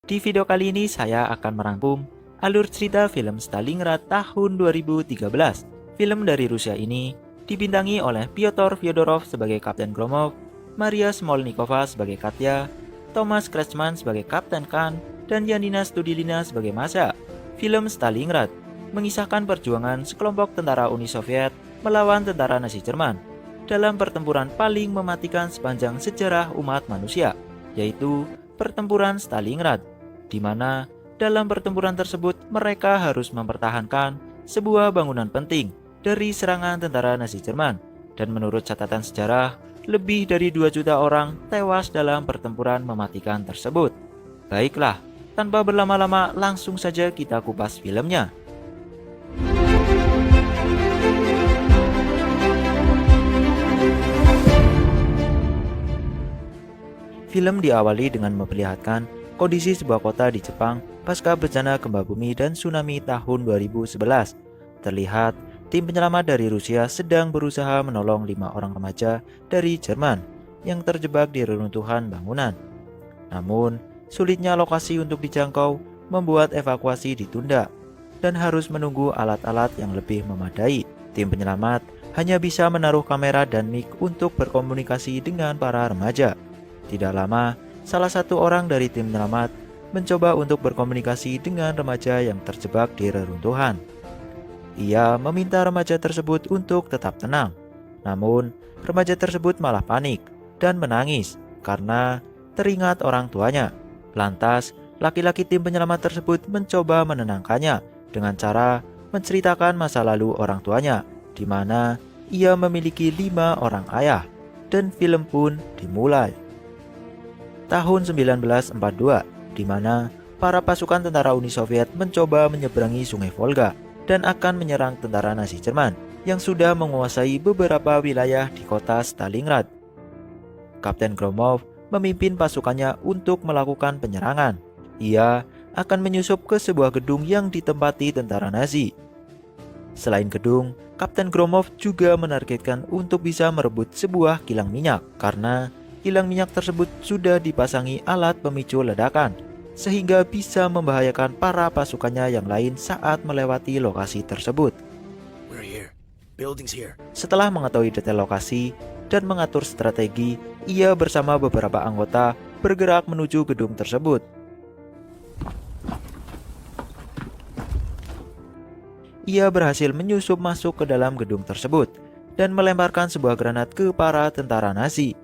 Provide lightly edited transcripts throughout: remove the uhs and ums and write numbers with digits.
Di video kali ini saya akan merangkum alur cerita film Stalingrad tahun 2013. Film dari Rusia ini dibintangi oleh Pyotr Fyodorov sebagai Kapten Gromov, Maria Smolnikova sebagai Katya, Thomas Kretschmann sebagai Kapten Khan, dan Yanina Studilina sebagai Masha. Film Stalingrad mengisahkan perjuangan sekelompok tentara Uni Soviet melawan tentara Nazi Jerman dalam pertempuran paling mematikan sepanjang sejarah umat manusia, yaitu pertempuran Stalingrad, di mana dalam pertempuran tersebut mereka harus mempertahankan sebuah bangunan penting dari serangan tentara Nazi Jerman, dan menurut catatan sejarah, lebih dari 2 juta orang tewas dalam pertempuran mematikan tersebut. Baiklah, tanpa berlama-lama langsung saja kita kupas filmnya. Film diawali dengan memperlihatkan kondisi sebuah kota di Jepang pasca bencana gempa bumi dan tsunami tahun 2011. Terlihat tim penyelamat dari Rusia sedang berusaha menolong 5 orang remaja dari Jerman yang terjebak di reruntuhan bangunan. Namun, sulitnya lokasi untuk dijangkau membuat evakuasi ditunda dan harus menunggu alat-alat yang lebih memadai. Tim penyelamat hanya bisa menaruh kamera dan mic untuk berkomunikasi dengan para remaja. Tidak lama, salah satu orang dari tim penyelamat mencoba untuk berkomunikasi dengan remaja yang terjebak di reruntuhan. Ia meminta remaja tersebut untuk tetap tenang. Namun, remaja tersebut malah panik dan menangis karena teringat orang tuanya. Lantas, laki-laki tim penyelamat tersebut mencoba menenangkannya dengan cara menceritakan masa lalu orang tuanya, di mana ia memiliki 5 orang ayah, dan film pun dimulai. Tahun 1942, di mana para pasukan tentara Uni Soviet mencoba menyeberangi Sungai Volga dan akan menyerang tentara Nazi Jerman yang sudah menguasai beberapa wilayah di kota Stalingrad. Kapten Gromov memimpin pasukannya untuk melakukan penyerangan. Ia akan menyusup ke sebuah gedung yang ditempati tentara Nazi. Selain gedung, Kapten Gromov juga menargetkan untuk bisa merebut sebuah kilang minyak karena kilang minyak tersebut sudah dipasangi alat pemicu ledakan, sehingga bisa membahayakan para pasukannya yang lain saat melewati lokasi tersebut. Setelah mengetahui detail lokasi dan mengatur strategi, ia bersama beberapa anggota bergerak menuju gedung tersebut. Ia berhasil menyusup masuk ke dalam gedung tersebut dan melemparkan sebuah granat ke para tentara Nazi.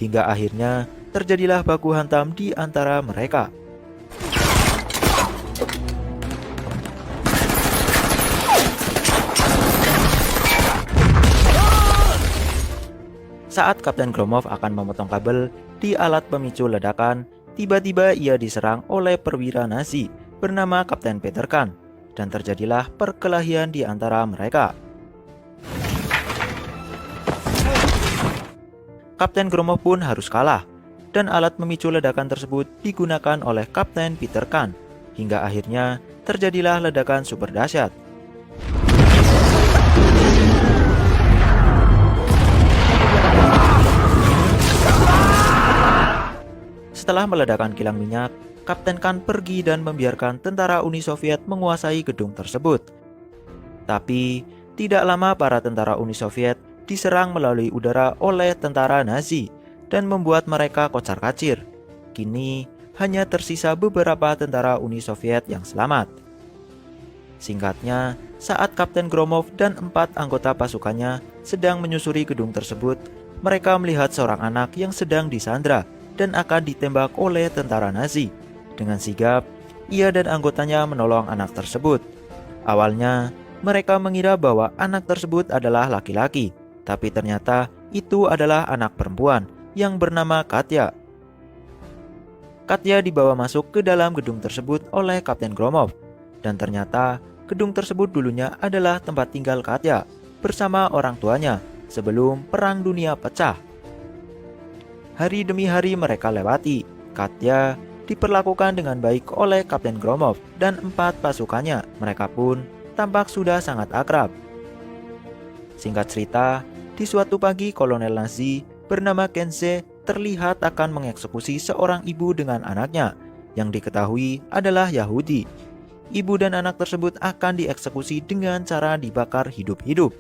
Hingga akhirnya terjadilah baku hantam di antara mereka. Saat Kapten Gromov akan memotong kabel di alat pemicu ledakan, tiba-tiba ia diserang oleh perwira Nazi bernama Kapten Peter Khan, dan terjadilah perkelahian di antara mereka. Kapten Gromov pun harus kalah, dan alat pemicu ledakan tersebut digunakan oleh Kapten Peter Khan, hingga akhirnya terjadilah ledakan super dahsyat. Setelah meledakan kilang minyak, Kapten Khan pergi dan membiarkan tentara Uni Soviet menguasai gedung tersebut. Tapi, tidak lama para tentara Uni Soviet diserang melalui udara oleh tentara Nazi dan membuat mereka kocar-kacir. Kini, hanya tersisa beberapa tentara Uni Soviet yang selamat. Singkatnya, saat Kapten Gromov dan 4 anggota pasukannya sedang menyusuri gedung tersebut, mereka melihat seorang anak yang sedang disandra dan akan ditembak oleh tentara Nazi. Dengan sigap, ia dan anggotanya menolong anak tersebut. Awalnya, mereka mengira bahwa anak tersebut adalah laki-laki, tapi ternyata itu adalah anak perempuan yang bernama Katya. Katya dibawa masuk ke dalam gedung tersebut oleh Kapten Gromov, dan ternyata gedung tersebut dulunya adalah tempat tinggal Katya bersama orang tuanya sebelum Perang Dunia pecah. Hari demi hari mereka lewati. Katya diperlakukan dengan baik oleh Kapten Gromov dan 4 pasukannya. Mereka pun tampak sudah sangat akrab. Singkat cerita, di suatu pagi kolonel Nazi bernama Kense terlihat akan mengeksekusi seorang ibu dengan anaknya yang diketahui adalah Yahudi. Ibu dan anak tersebut akan dieksekusi dengan cara dibakar hidup-hidup.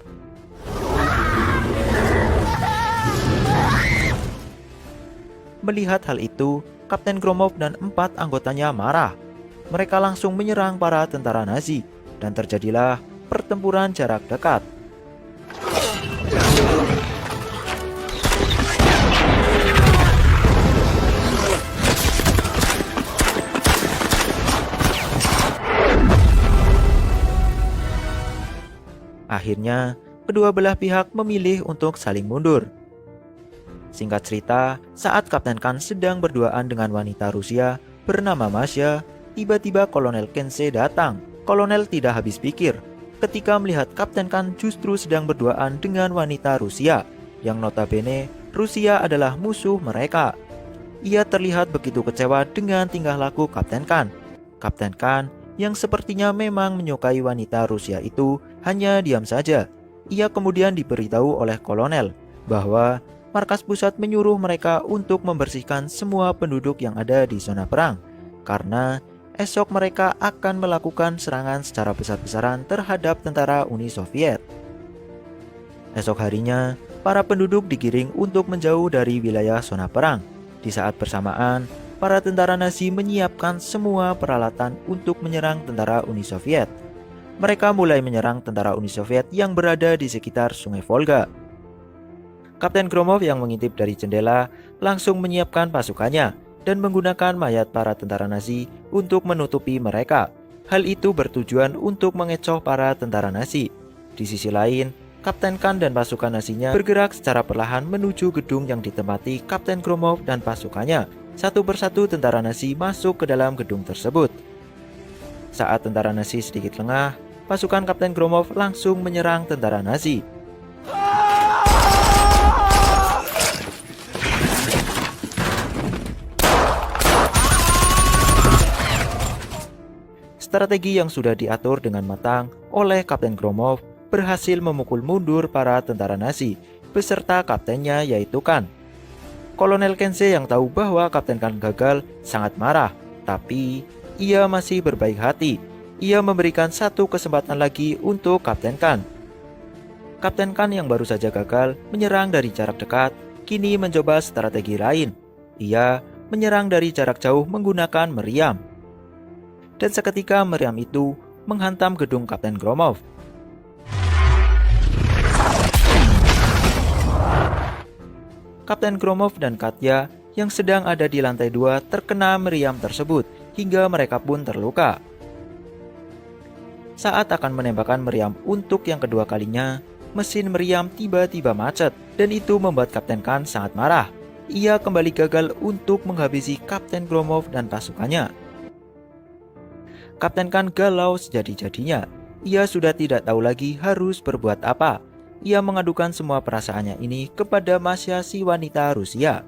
Melihat hal itu, Kapten Gromov dan 4 anggotanya marah. Mereka langsung menyerang para tentara Nazi, dan terjadilah pertempuran jarak dekat. Akhirnya, kedua belah pihak memilih untuk saling mundur. Singkat cerita, saat Kapten Khan sedang berduaan dengan wanita Rusia bernama Masya, tiba-tiba Kolonel Kense datang. Kolonel tidak habis pikir ketika melihat Kapten Khan justru sedang berduaan dengan wanita Rusia, yang notabene Rusia adalah musuh mereka. Ia terlihat begitu kecewa dengan tingkah laku Kapten Khan. Kapten Khan yang sepertinya memang menyukai wanita Rusia itu hanya diam saja. Ia kemudian diberitahu oleh kolonel bahwa markas pusat menyuruh mereka untuk membersihkan semua penduduk yang ada di zona perang, karena esok mereka akan melakukan serangan secara besar-besaran terhadap tentara Uni Soviet. Esok harinya, para penduduk digiring untuk menjauh dari wilayah zona perang. Di saat bersamaan, para tentara Nazi menyiapkan semua peralatan untuk menyerang tentara Uni Soviet. Mereka mulai menyerang tentara Uni Soviet yang berada di sekitar Sungai Volga. Kapten Gromov yang mengintip dari jendela langsung menyiapkan pasukannya dan menggunakan mayat para tentara Nazi untuk menutupi mereka. Hal itu bertujuan untuk mengecoh para tentara Nazi. Di sisi lain, Kapten Khan dan pasukan Nazinya bergerak secara perlahan menuju gedung yang ditempati Kapten Gromov dan pasukannya. Satu persatu tentara Nazi masuk ke dalam gedung tersebut. Saat tentara Nazi sedikit lengah, pasukan Kapten Gromov langsung menyerang tentara Nazi. Strategi yang sudah diatur dengan matang oleh Kapten Gromov berhasil memukul mundur para tentara Nazi beserta kaptennya, yaitu Khan. Kolonel Kense yang tahu bahwa Kapten Khan gagal sangat marah, tapi ia masih berbaik hati. Ia memberikan satu kesempatan lagi untuk Kapten Khan. Kapten Khan yang baru saja gagal menyerang dari jarak dekat, kini mencoba strategi lain. Ia menyerang dari jarak jauh menggunakan meriam. Dan seketika meriam itu menghantam gedung Kapten Gromov. Kapten Gromov dan Katya yang sedang ada di lantai 2 terkena meriam tersebut hingga mereka pun terluka. Saat akan menembakkan meriam untuk yang kedua kalinya, mesin meriam tiba-tiba macet dan itu membuat Kapten Khan sangat marah. Ia kembali gagal untuk menghabisi Kapten Gromov dan pasukannya. Kapten Khan galau sejadi-jadinya. Ia sudah tidak tahu lagi harus berbuat apa. Ia mengadukan semua perasaannya ini kepada Masya, si wanita Rusia.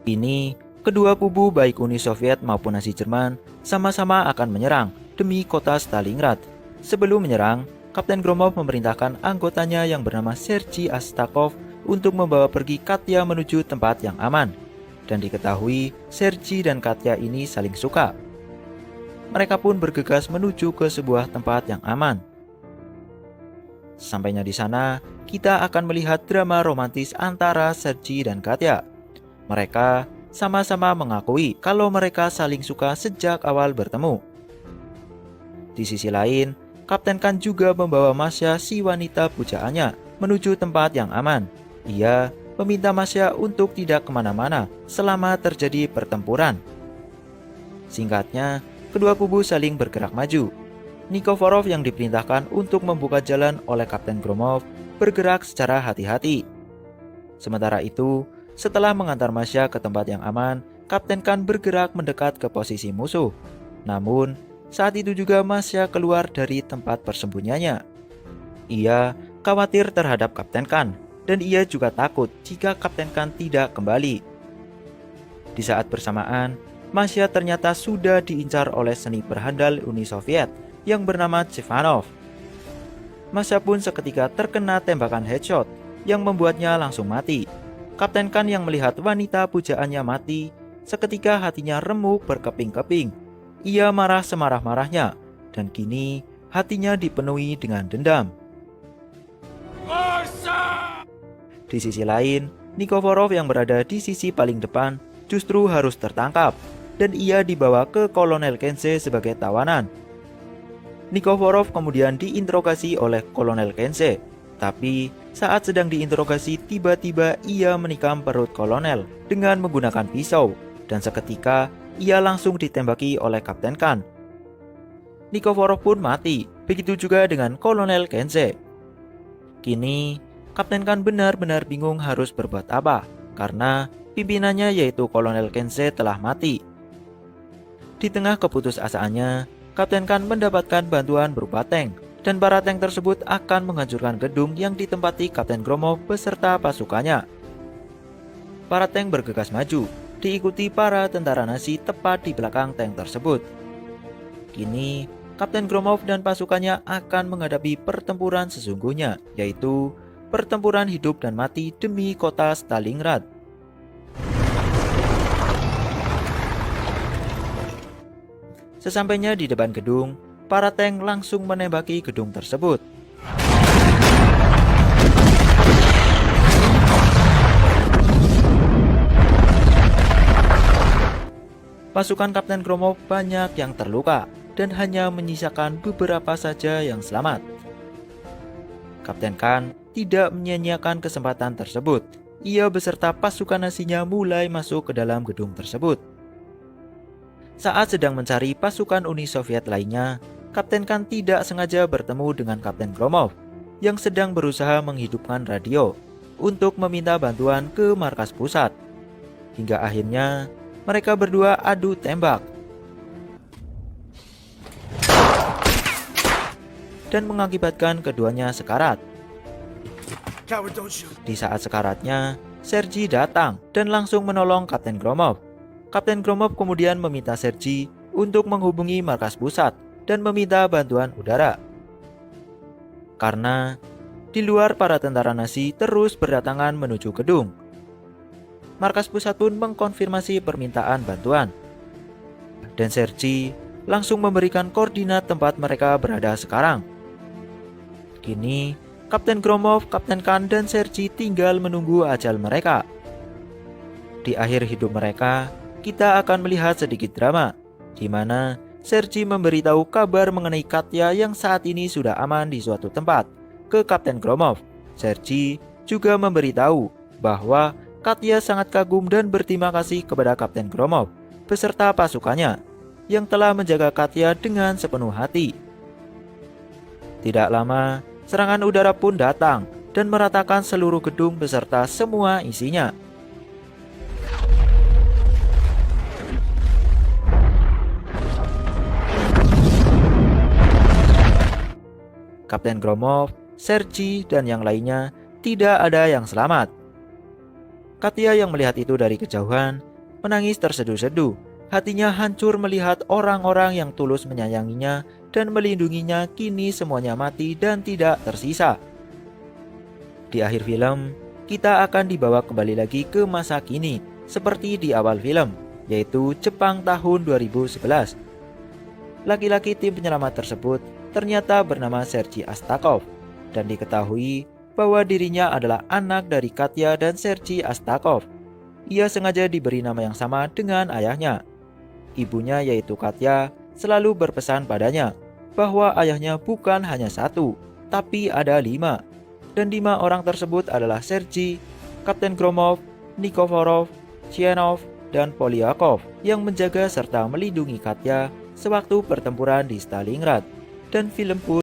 Kini, kedua kubu baik Uni Soviet maupun Nazi Jerman sama-sama akan menyerang demi kota Stalingrad. Sebelum menyerang, Kapten Gromov memerintahkan anggotanya yang bernama Sergei Astakov untuk membawa pergi Katya menuju tempat yang aman. Dan diketahui Sergei dan Katya ini saling suka. Mereka pun bergegas menuju ke sebuah tempat yang aman. Sampainya di sana, kita akan melihat drama romantis antara Sergei dan Katya. Mereka sama-sama mengakui kalau mereka saling suka sejak awal bertemu. Di sisi lain, Kapten Khan juga membawa Masya, si wanita pujaannya, menuju tempat yang aman. Ia meminta Masya untuk tidak kemana-mana selama terjadi pertempuran. Singkatnya, kedua kubu saling bergerak maju. Nikiforov yang diperintahkan untuk membuka jalan oleh Kapten Gromov bergerak secara hati-hati. Sementara itu, setelah mengantar Masya ke tempat yang aman, Kapten Khan bergerak mendekat ke posisi musuh. Namun, saat itu juga Masya keluar dari tempat persembunyiannya. Ia khawatir terhadap Kapten Khan, dan ia juga takut jika Kapten Khan tidak kembali. Di saat bersamaan, Masya ternyata sudah diincar oleh sniper handal Uni Soviet yang bernama Chevanov. Masya pun seketika terkena tembakan headshot yang membuatnya langsung mati. Kapten Khan yang melihat wanita pujaannya mati, seketika hatinya remuk berkeping-keping. Ia marah semarah-marahnya, dan kini hatinya dipenuhi dengan dendam. Di sisi lain, Nikiforov yang berada di sisi paling depan justru harus tertangkap, dan ia dibawa ke Kolonel Kensei sebagai tawanan. Nikiforov kemudian diinterogasi oleh Kolonel Kensei, tapi saat sedang diinterogasi tiba-tiba ia menikam perut kolonel dengan menggunakan pisau, dan seketika ia langsung ditembaki oleh Kapten Khan. Nikiforov pun mati, begitu juga dengan Kolonel Kensei. Kini, Kapten Khan benar-benar bingung harus berbuat apa, karena pimpinannya yaitu Kolonel Kensei telah mati. Di tengah keputusasaannya, Kapten Khan mendapatkan bantuan berupa tank, dan para tank tersebut akan menghancurkan gedung yang ditempati Kapten Gromov beserta pasukannya. Para tank bergegas maju, diikuti para tentara Nazi tepat di belakang tank tersebut. Kini, Kapten Gromov dan pasukannya akan menghadapi pertempuran sesungguhnya, yaitu pertempuran hidup dan mati demi kota Stalingrad. Sesampainya di depan gedung, para tank langsung menembaki gedung tersebut. Pasukan Kapten Gromov banyak yang terluka dan hanya menyisakan beberapa saja yang selamat. Kapten Khan tidak menyia-nyiakan kesempatan tersebut. Ia beserta pasukan Nazinya mulai masuk ke dalam gedung tersebut. Saat sedang mencari pasukan Uni Soviet lainnya, Kapten Khan tidak sengaja bertemu dengan Kapten Gromov yang sedang berusaha menghidupkan radio untuk meminta bantuan ke markas pusat. Hingga akhirnya mereka berdua adu tembak dan mengakibatkan keduanya sekarat. Di saat sekaratnya, Sergei datang dan langsung menolong Kapten Gromov. Kapten Gromov kemudian meminta Sergei untuk menghubungi markas pusat dan meminta bantuan udara. Karena di luar para tentara Nazi terus berdatangan menuju gedung. Markas pusat pun mengkonfirmasi permintaan bantuan. Dan Sergei langsung memberikan koordinat tempat mereka berada sekarang. Kini, Kapten Gromov, Kapten Khan, dan Sergei tinggal menunggu ajal mereka. Di akhir hidup mereka, kita akan melihat sedikit drama, di mana Sergei memberitahu kabar mengenai Katya yang saat ini sudah aman di suatu tempat ke Kapten Gromov. Sergei juga memberitahu bahwa Katya sangat kagum dan berterima kasih kepada Kapten Gromov beserta pasukannya yang telah menjaga Katya dengan sepenuh hati. Tidak lama, serangan udara pun datang dan meratakan seluruh gedung beserta semua isinya. Kapten Gromov, Sergei, dan yang lainnya tidak ada yang selamat. Katya yang melihat itu dari kejauhan menangis terseduh-seduh. Hatinya hancur melihat orang-orang yang tulus menyayanginya dan melindunginya kini semuanya mati dan tidak tersisa. Di akhir film, kita akan dibawa kembali lagi ke masa kini seperti di awal film, yaitu Jepang tahun 2011. Laki-laki tim penyelamat tersebut ternyata bernama Sergei Astakov, dan diketahui bahwa dirinya adalah anak dari Katya dan Sergei Astakov. Ia sengaja diberi nama yang sama dengan ayahnya. Ibunya yaitu Katya selalu berpesan padanya bahwa ayahnya bukan hanya satu, tapi ada 5. Dan 5 orang tersebut adalah Sergei, Kapten Gromov, Nikiforov, Chienov, dan Polyakov yang menjaga serta melindungi Katya sewaktu pertempuran di Stalingrad. Dan film pun